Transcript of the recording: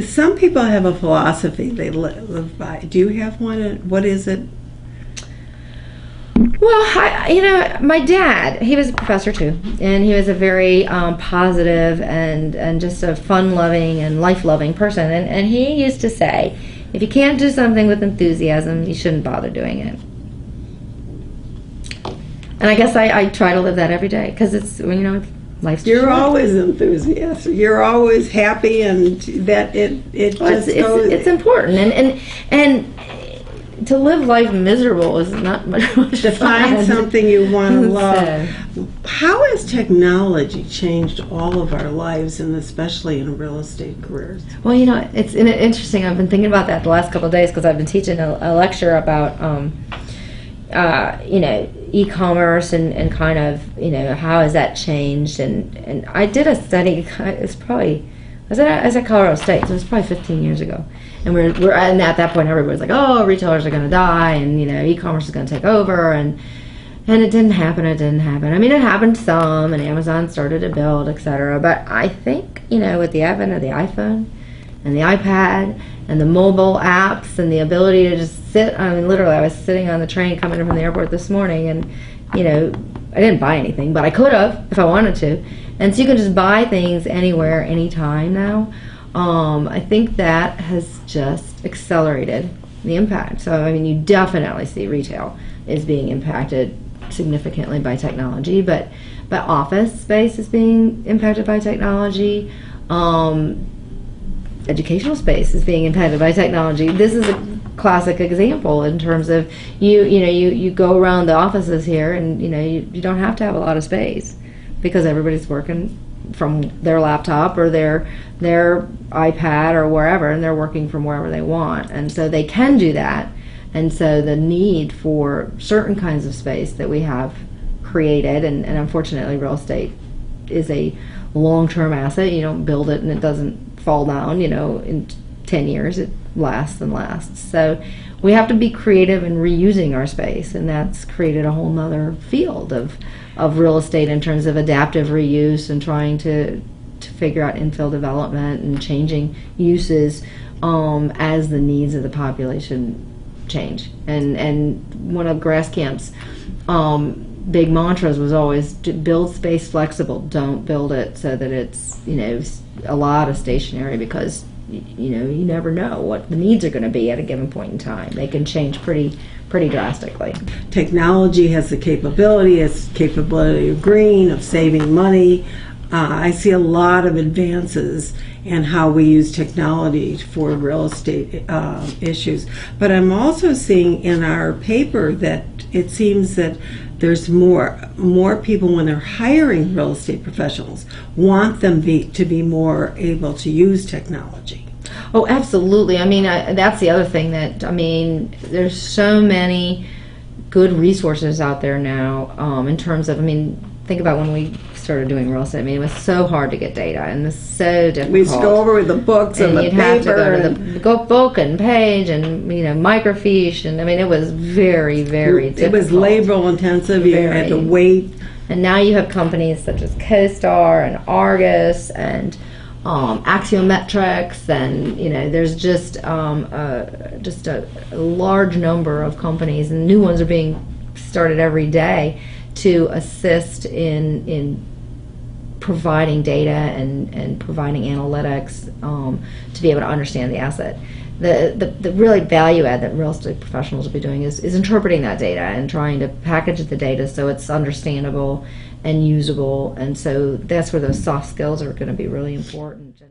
Some people have a philosophy they live by. Do you have one? What is it? Well, my dad, he was a professor too, and he was a very positive and just a fun-loving and life-loving person. And he used to say, if you can't do something with enthusiasm, you shouldn't bother doing it. And I guess I try to live that every day, because it's, life's too You're short. always enthusiastic. You're always happy, and that it Well, just goes. it's important, and to live life miserable is not much To find fun. something you want to love. So, How has technology changed all of our lives, and especially in real estate careers? well, it's interesting. I've been thinking about that the last couple of days, because I've been teaching a lecture about e-commerce and kind of how has that changed, and I did a study. I was at Colorado State, so it was probably 15 years ago, and and at that point everybody's like, oh, retailers are going to die, and e-commerce is going to take over, and it didn't happen. I mean, it happened some, and Amazon started to build, etc. But I think with the advent of the iPhone and the iPad and the mobile apps and the ability to just sit, I mean, literally, I was sitting on the train coming from the airport this morning, and I didn't buy anything, but I could have if I wanted to. And so you can just buy things anywhere, anytime now. I think that has just accelerated the impact. So, I mean, you definitely see retail is being impacted significantly by technology, but office space is being impacted by technology. Educational space is being impacted by technology. This is a classic example in terms of you go around the offices here, and you don't have to have a lot of space, because everybody's working from their laptop or their iPad or wherever, and they're working from wherever they want, and so they can do that. And so the need for certain kinds of space that we have created, and unfortunately real estate is a long-term asset. You don't build it and it doesn't fall down, in 10 years it lasts and lasts. So we have to be creative in reusing our space, and that's created a whole nother field of real estate in terms of adaptive reuse and trying to figure out infill development and changing uses as the needs of the population change. And one of Grasscamp's big mantras was always to build space flexible. Don't build it so that it's a lot of stationary, because you never know what the needs are going to be at a given point in time. They can change pretty drastically. Technology has the capability. It's capability of green, of saving money. I see a lot of advances in how we use technology for real estate issues. But I'm also seeing in our paper that it seems that there's more people, when they're hiring real estate professionals, want them to be more able to use technology. Oh, absolutely. I mean, that's the other thing there's so many good resources out there now in terms of, think about when we started doing real estate. It was so hard to get data, and it was so difficult. We used to go over with the books and the you'd paper. Have to go to the book and page and microfiche, and it was very, very difficult. It was labor intensive. You had to wait. And now you have companies such as CoStar and Argus and Axiometrics, and there's just a large number of companies, and new ones are being started every day to assist in providing data and providing analytics to be able to understand the asset. The really value add that real estate professionals will be doing is interpreting that data and trying to package the data so it's understandable and usable, and so that's where those soft skills are going to be really important.